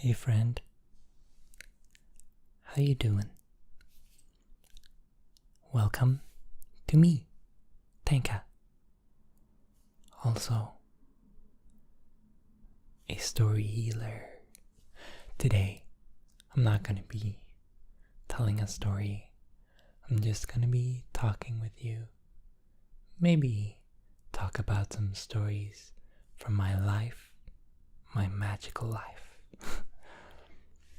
Hey friend, how you doing? Welcome to me, Tenka. Also, a story healer. Today, I'm not gonna be telling a story. I'm just gonna be talking with you. Maybe talk about some stories from my life, my magical life.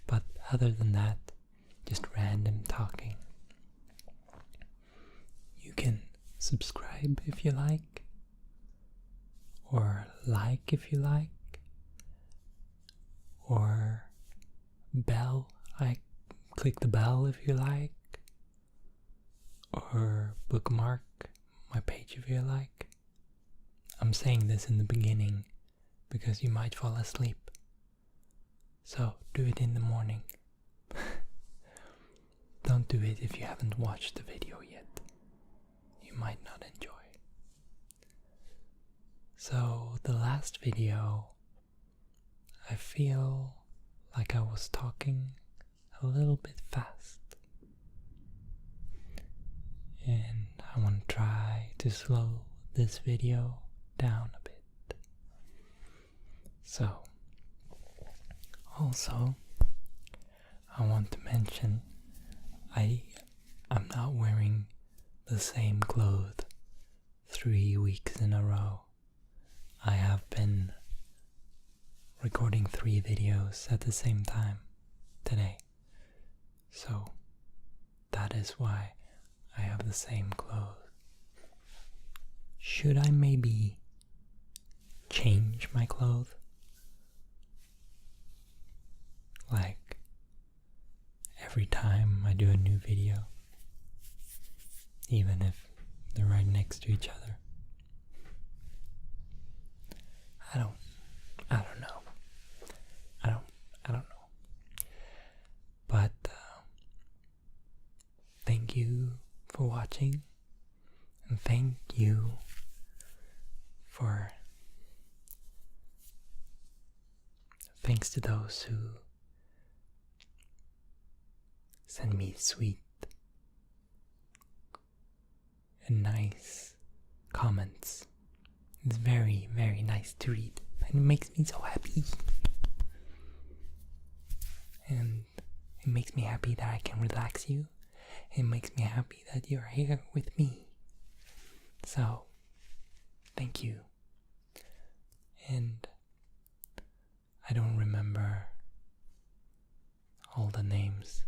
But other than that, just random talking. You can subscribe if you like, or like if you like, or click the bell if you like, or bookmark my page if you like. I'm saying this in the beginning because you might fall asleep. So do it in the morning. Don't do it if you haven't watched the video yet. You might not enjoy. So the last video, I feel like I was talking a little bit fast. And I want to try to slow this video down a bit. So, also, I want to mention I'm not wearing the same clothes 3 weeks in a row. I have been recording 3 videos at the same time today. So that is why I have the same clothes. Should I maybe change my clothes? Like every time I do a new video, even if they're right next to each other. I don't know. I don't know. But thank you for watching, and thank you for thanks to those who send me sweet and nice comments. It's very, very nice to read, and it makes me so happy. And it makes me happy that I can relax you. It makes me happy that you're here with me. So, thank you. And I don't remember all the names.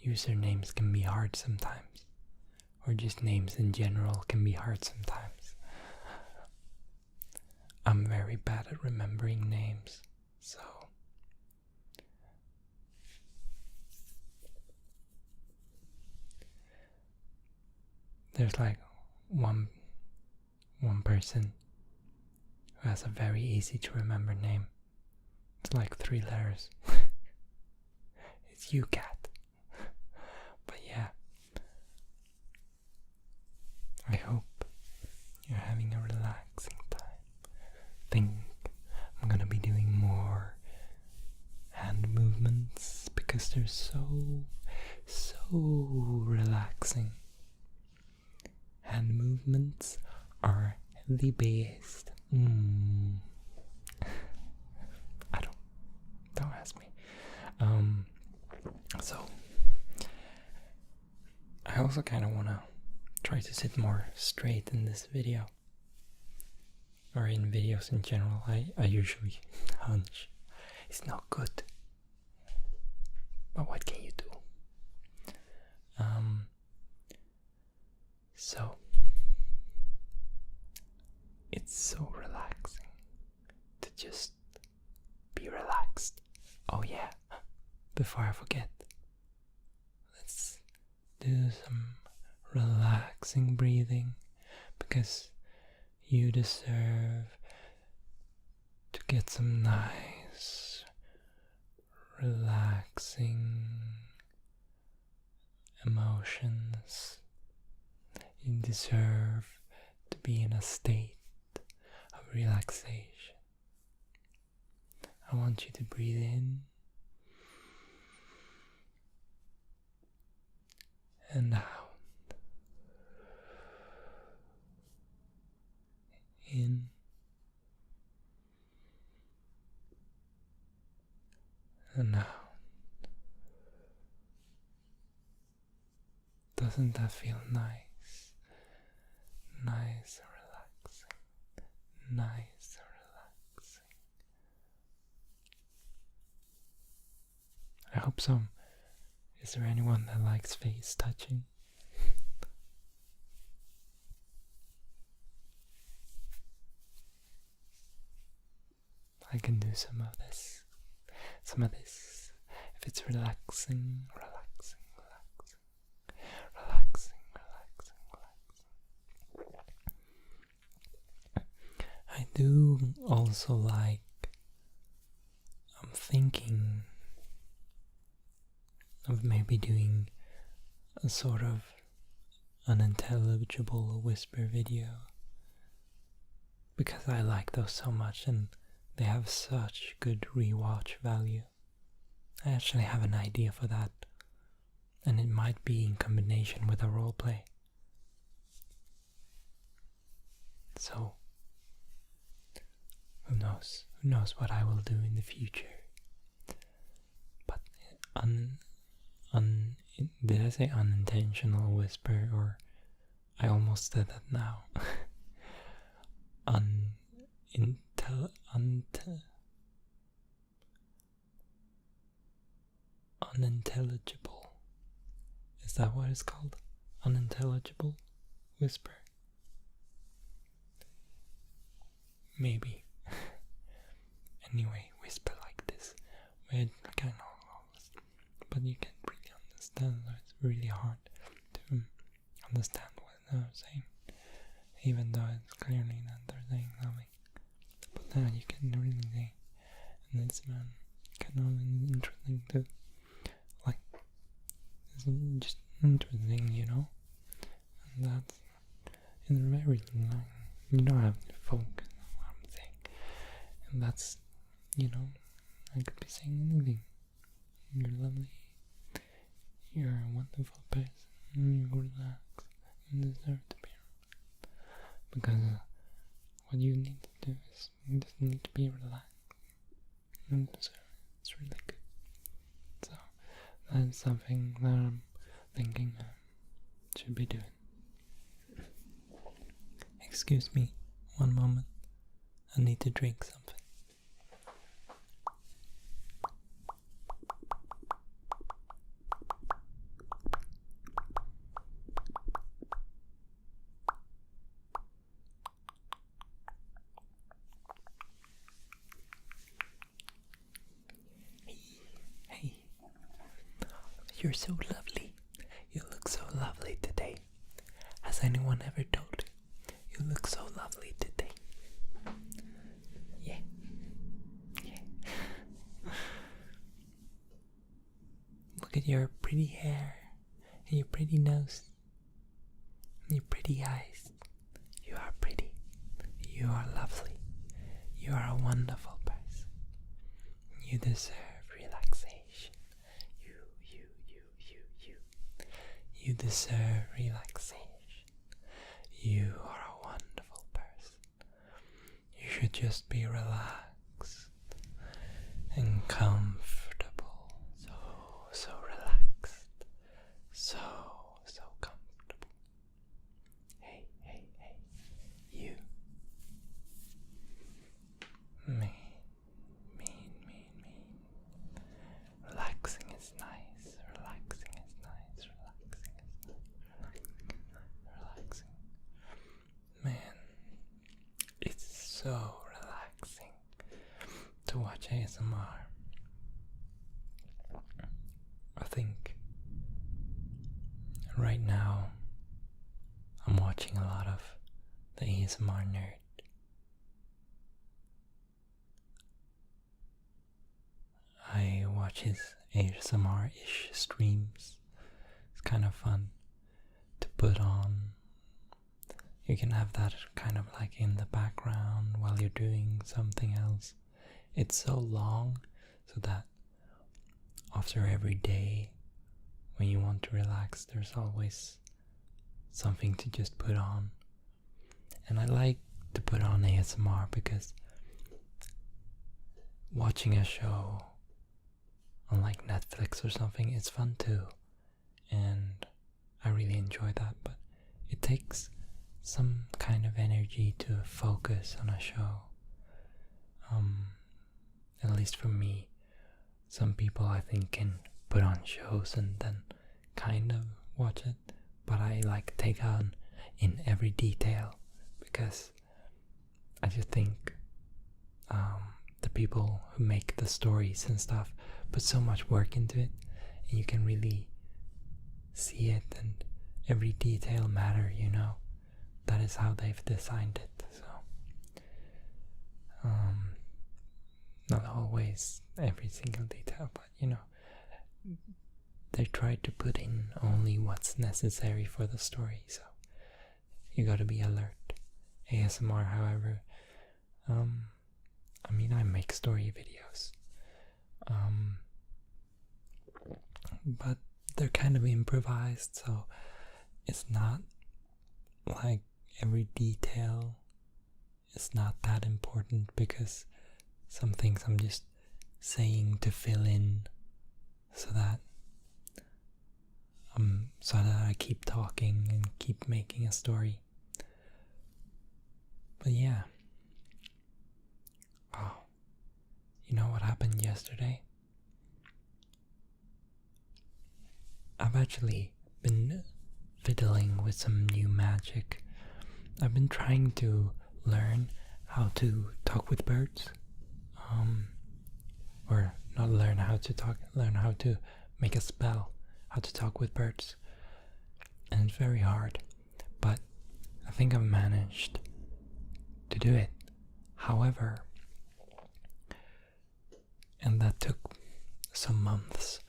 Usernames can be hard sometimes, or just names in general can be hard sometimes. I'm very bad at remembering names, so there's like one person who has a very easy to remember name. It's like 3 letters. It's you, cat. But yeah, I hope you're having a relaxing time. Think I'm gonna be doing more hand movements because they're so relaxing. Hand movements are the best. Don't ask me. So I also kind of want to try to sit more straight in this video, or in videos in general. I usually hunch. It's not good, but what can you do? So it's so relaxing to just be relaxed. Oh yeah, before I forget, let's do some relaxing breathing, because you deserve to get some nice relaxing emotions. You deserve to be in a state of relaxation. I want you to breathe in and out. In and out. Doesn't that feel nice? Nice and relaxing. Nice and relaxing. I hope so. Is there anyone that likes face touching? I can do some of this. Some of this. If it's relaxing, relaxing, relaxing. Relaxing, relaxing, relaxing. I do also like, I'm thinking of maybe doing a sort of unintelligible whisper video, because I like those so much and they have such good rewatch value. I actually have an idea for that, and it might be in combination with a roleplay. So, who knows? Who knows what I will do in the future? But did I say unintentional whisper, or I almost said that now? Unintelligible. Is that what it's called? Unintelligible whisper? Maybe. Anyway, whisper like this. Where kind of, but you can't really understand, so it's really hard to understand what they're saying, even though it's clearly that they're saying something. But now you can really say, and it's kind of interesting too. Like, it's just interesting, you know? And that's, it's very long. You don't have to focus on what I'm saying. And that's, you know, I could be saying anything. You're lovely. You're a wonderful person. You relax. You deserve to be relaxed. Because what you need to do is you just need to be relaxed. You deserve it. It's really good. So that's something that I'm thinking I should be doing. Excuse me, one moment. I need to drink something. Hey, you're so lovely. You look so lovely today. Has anyone ever told you? You look so lovely today. Yeah. Look at your pretty hair, and your pretty nose, and your pretty eyes. You are pretty. You are lovely. You are a wonderful person. You deserve relaxation. You deserve relaxation. You are a wonderful person. You should just be relaxed and comfortable. So relaxed. So comfortable. Hey. You. Mean. Relaxing is nice. Relaxing. Man, it's so relaxing to watch ASMR. I think right now I'm watching a lot of the ASMR Nerd. I watch his ASMR-ish streams. It's kind of fun to put on. You can have that kind of like in the background while you're doing something else. It's so long so that after every day when you want to relax, there's always something to just put on. And I like to put on ASMR because watching a show on like Netflix or something is fun too, and I really enjoy that, but it takes some kind of energy to focus on a show. At least for me, some people I think can put on shows and then kind of watch it, but I like take on in every detail because I just think the people who make the stories and stuff put so much work into it, and you can really see it, and every detail matter, you know. That is how they've designed it. So not always every single detail, but you know, they try to put in only what's necessary for the story, so you gotta be alert. ASMR, however, I mean, I make story videos, but they're kind of improvised, so it's not like every detail is not that important, because some things I'm just saying to fill in so that I keep talking and keep making a story. But yeah. Oh, you know what happened yesterday? I've actually been fiddling with some new magic. I've been trying to learn how to talk with birds. Or not learn how to talk, learn how to make a spell, how to talk with birds. And it's very hard, but I think I've managed to do it. However, and that took some months,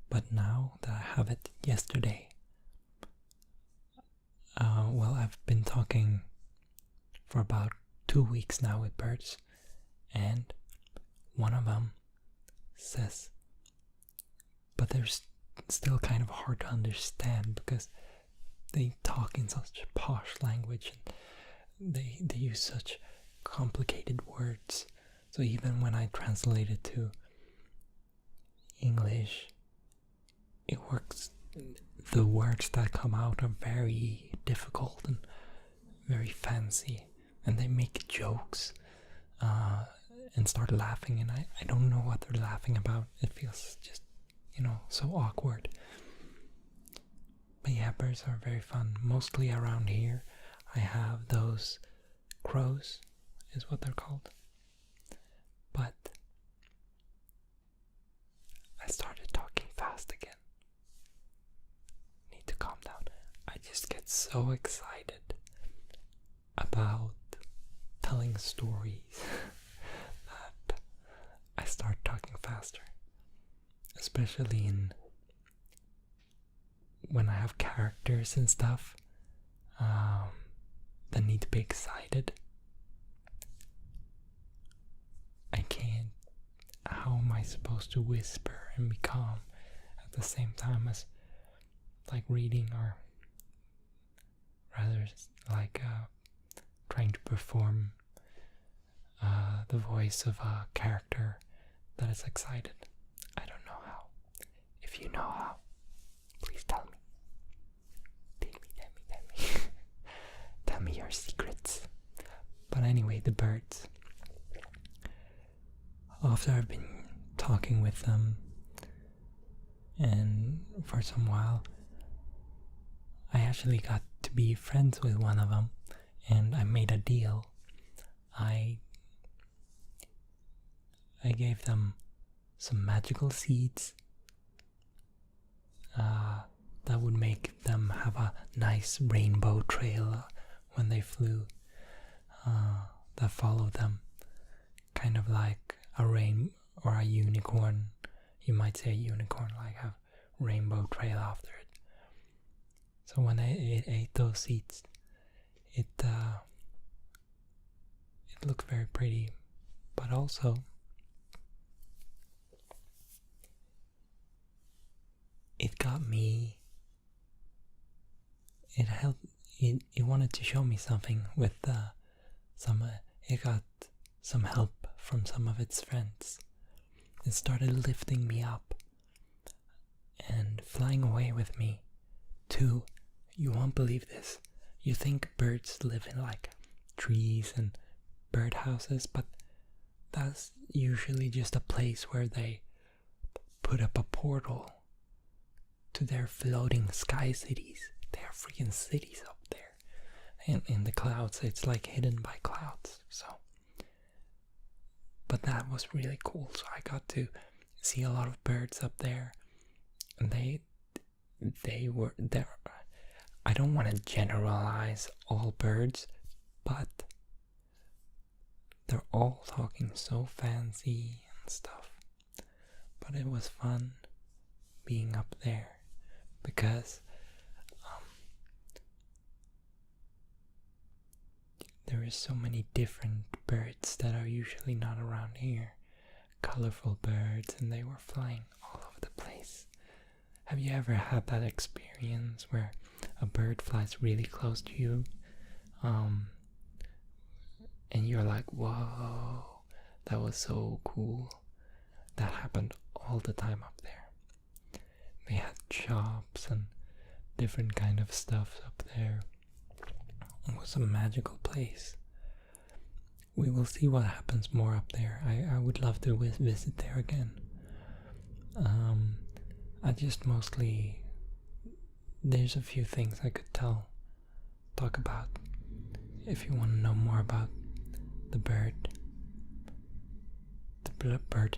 but now that I have it yesterday, well, I've been talking for about 2 weeks now with birds, and one of them says, but they're still kind of hard to understand because they talk in such posh language and they use such complicated words. So even when I translate it to English, it works. The words that come out are very difficult and very fancy, and they make jokes and start laughing, and I don't know what they're laughing about. It feels just, you know, so awkward. But yeah, birds are very fun. Mostly around here I have those crows, is what they're called. But I started talking fast again. Need to calm down. I just get so excited about telling stories that I start talking faster. Especially when I have characters and stuff that need to be excited. I can't. How am I supposed to whisper and be calm at the same time as like reading, or rather like trying to perform the voice of a character that is excited? I don't know how. If you know how, please tell me. Tell me. Tell me your secrets. But anyway, the birds. After I've been talking with them and for some while, I actually got to be friends with one of them, and I made a deal. I gave them some magical seeds that would make them have a nice rainbow trail when they flew, that followed them, kind of like a rain or a unicorn. You might say a unicorn, like have rainbow trail after it. So when it ate those seeds, it looked very pretty, but also it got me it helped. It wanted to show me something with some. It got some help from some of its friends. It started lifting me up and flying away with me to. You won't believe this. You think birds live in like trees and birdhouses, but that's usually just a place where they put up a portal to their floating sky cities. They are freaking cities up there. And in the clouds, it's like hidden by clouds. So, but that was really cool. So I got to see a lot of birds up there. And they were there. I don't want to generalize all birds, but they're all talking so fancy and stuff. But it was fun being up there because there is so many different birds that are usually not around here. Colorful birds, and they were flying all over the place. Have you ever had that experience where a bird flies really close to you, and you're like, whoa, that was so cool? That happened all the time up there. They had shops and different kind of stuff up there. It was a magical place. We will see what happens more up there. I would love to visit there again. I just mostly, there's a few things I could talk about. If you want to know more about the bird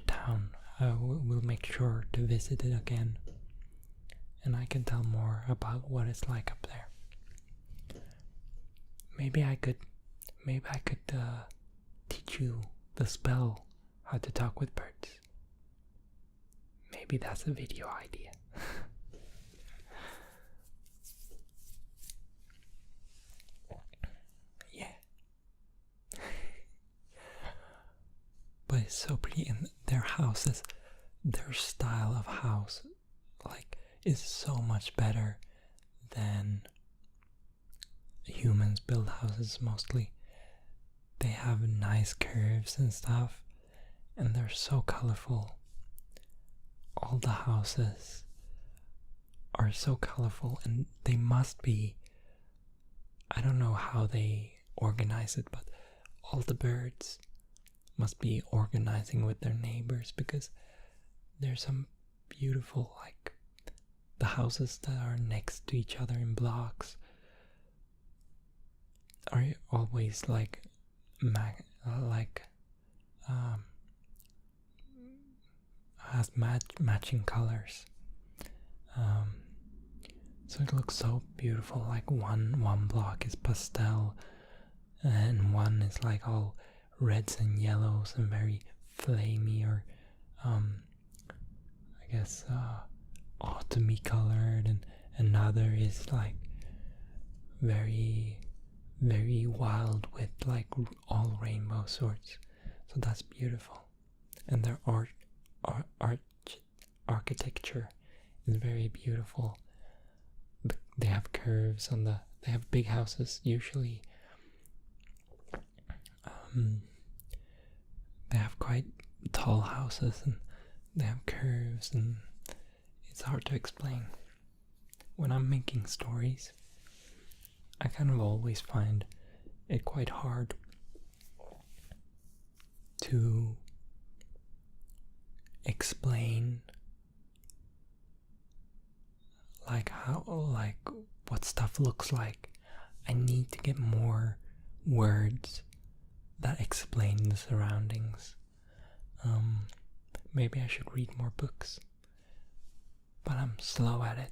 town, we'll make sure to visit it again, and I can tell more about what it's like up there. Maybe I could teach you the spell how to talk with birds. Maybe that's a video idea. Yeah. But it's so pretty, and their houses, their style of house, like, is so much better than humans build houses mostly. They have nice curves and stuff, and they're so colorful. All the houses are so colorful, and they must be, I don't know how they organize it, but all the birds must be organizing with their neighbors, because there's some beautiful, like, the houses that are next to each other in blocks are always like has matching colors, so it looks so beautiful. Like one block is pastel, and one is like all reds and yellows and very flamey, or I guess autumny colored, and another is like very, very wild with like all rainbow sorts. So that's beautiful. And their architecture is very beautiful. They have curves on they have big houses usually. They have quite tall houses, and they have curves, and it's hard to explain. When I'm making stories, I kind of always find it quite hard to explain what stuff looks like. I need to get more words that explain the surroundings. Maybe I should read more books, but I'm slow at it.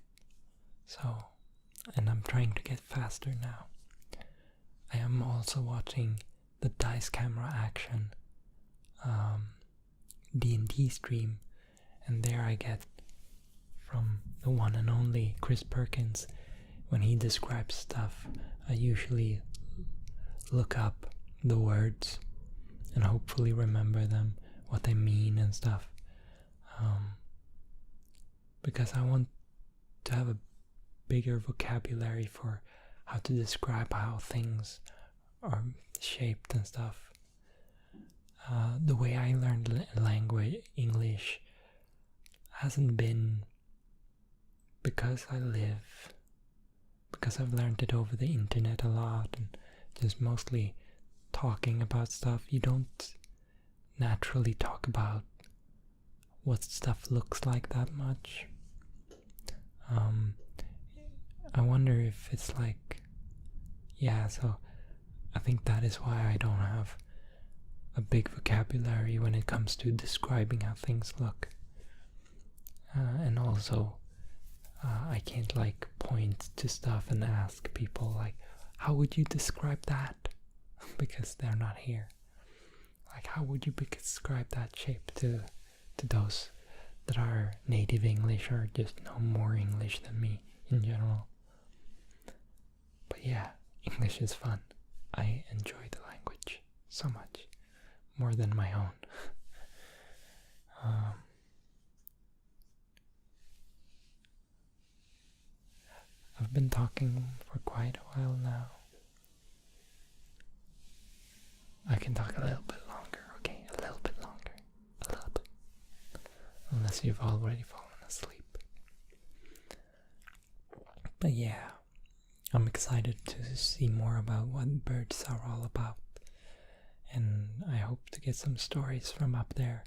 And I'm trying to get faster now. I am also watching the Dice Camera Action D&D stream, and there I get from the one and only Chris Perkins. When he describes stuff, I usually look up the words and hopefully remember them, what they mean and stuff, because I want to have a bigger vocabulary for how to describe how things are shaped and stuff. The way I learned language, English, hasn't been because I've learned it over the internet a lot and just mostly talking about stuff. You don't naturally talk about what stuff looks like that much. I wonder if it's like, yeah, so I think that is why I don't have a big vocabulary when it comes to describing how things look. And also, I can't like point to stuff and ask people like, how would you describe that? Because they're not here. Like, how would you describe that shape to those that are native English or just know more English than me in general? But yeah, English is fun. I enjoy the language so much, more than my own. I've been talking for quite a while now. I can talk a little bit longer, okay? A little bit longer. A little bit. Unless you've already fallen asleep. But yeah, I'm excited to see more about what birds are all about. And I hope to get some stories from up there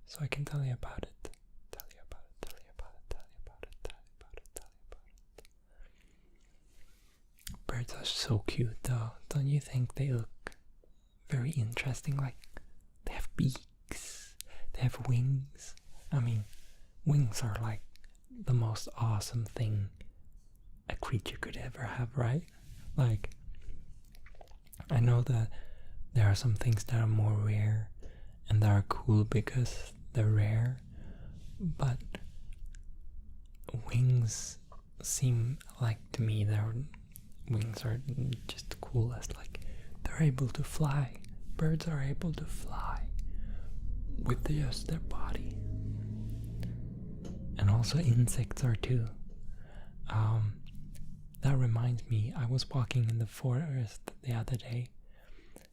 so I can tell you about it. Tell you about it, tell you about it, tell you about it, tell you about it, tell you about it. Birds are so cute though. Don't you think they look very interesting? Like, they have beaks, they have wings. I mean, wings are like the most awesome thing a creature could ever have, right? Like, I know that there are some things that are more rare and that are cool because they're rare, but wings seem like, to me, their wings are just the coolest. Like, they're able to fly. Birds are able to fly with just their body. And also insects are too. That reminds me, I was walking in the forest the other day,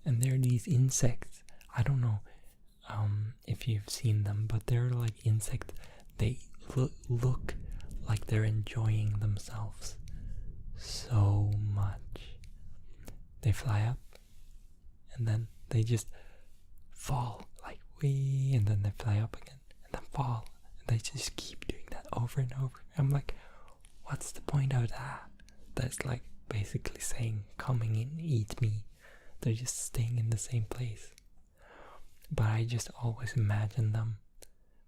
and there are these insects. I don't know if you've seen them, but they're like insects. They look like they're enjoying themselves so much. They fly up, and then they just fall, like, wee, and then they fly up again, and then fall, and they just keep doing that over and over. I'm like, what's the point of that? That's like basically saying, coming in, eat me. They're just staying in the same place. But I just always imagine them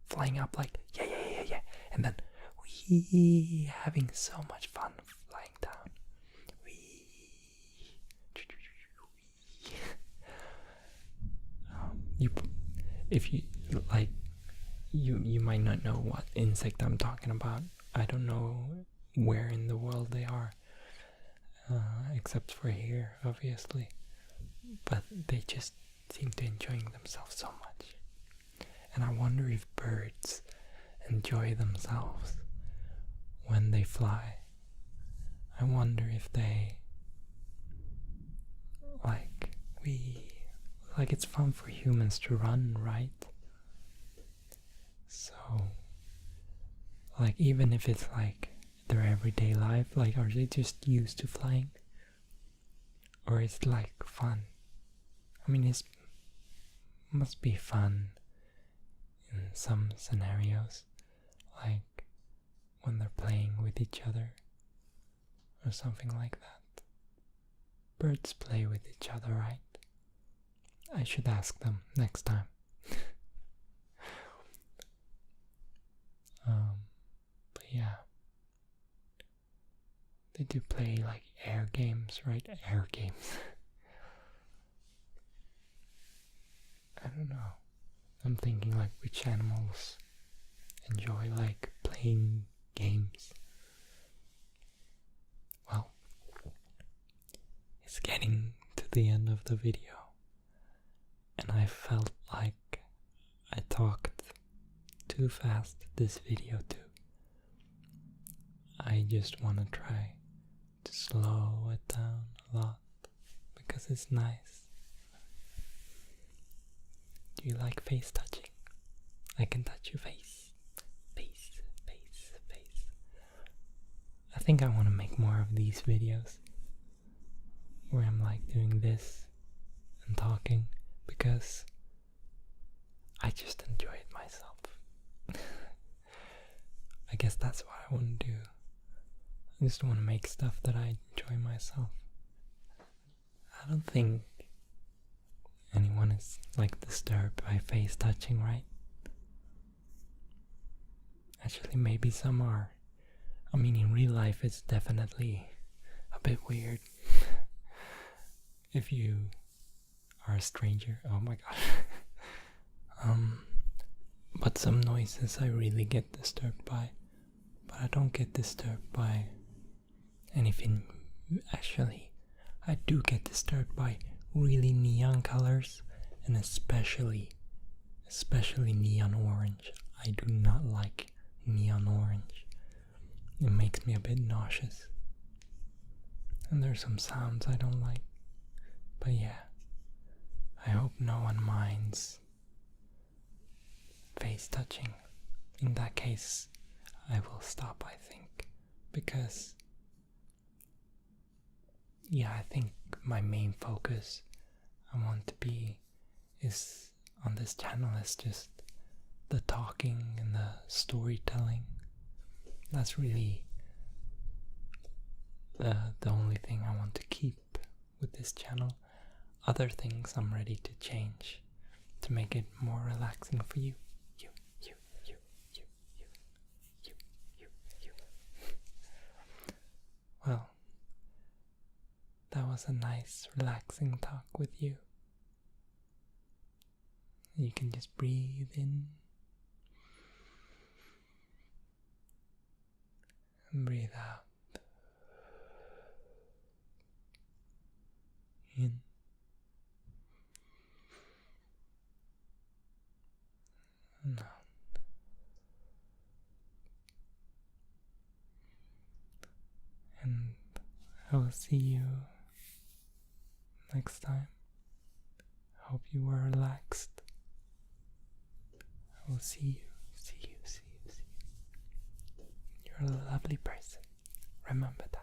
flying up like, yeah, and then wee, having so much fun flying down. If you like, you might not know what insect I'm talking about. I don't know where in the world they are, except for here, obviously. But they just seem to enjoying themselves so much. And I wonder if birds enjoy themselves when they fly. I wonder if they like it's fun for humans to run, right? So, like, even if it's like their everyday life, like, are they just used to flying? Or is it like fun? I mean, it must be fun in some scenarios, like when they're playing with each other or something like that. Birds play with each other, right? I should ask them next time. But yeah, they do play like air games, right? Air games. I don't know. I'm thinking like which animals enjoy like playing games. Well, it's getting to the end of the video, and I felt like I talked too fast this video too. I just want to try to slow it down a lot because it's nice. Do you like face touching? I can touch your face. Face. I think I want to make more of these videos where I'm like doing this and talking because I just enjoy it myself. I guess that's what I want to do. I just want to make stuff that I enjoy myself. I don't think anyone is like disturbed by face touching, right? Actually, maybe some are. I mean, in real life, it's definitely a bit weird. If you are a stranger, oh my god. But some noises I really get disturbed by. But I don't get disturbed by anything. Actually, I do get disturbed by really neon colors, and especially neon orange. I do not like neon orange. It makes me a bit nauseous. And there's some sounds I don't like. But yeah, I hope no one minds face touching. In that case, I will stop, I think, because yeah, I think my main focus I want to be is on this channel is just the talking and the storytelling. That's really the only thing I want to keep with this channel. Other things I'm ready to change to make it more relaxing for you. Well, that was a nice relaxing talk with you. You can just breathe in and breathe out. In and out. And I will see you next time. I hope you were relaxed. I will see you. You're a lovely person. Remember that.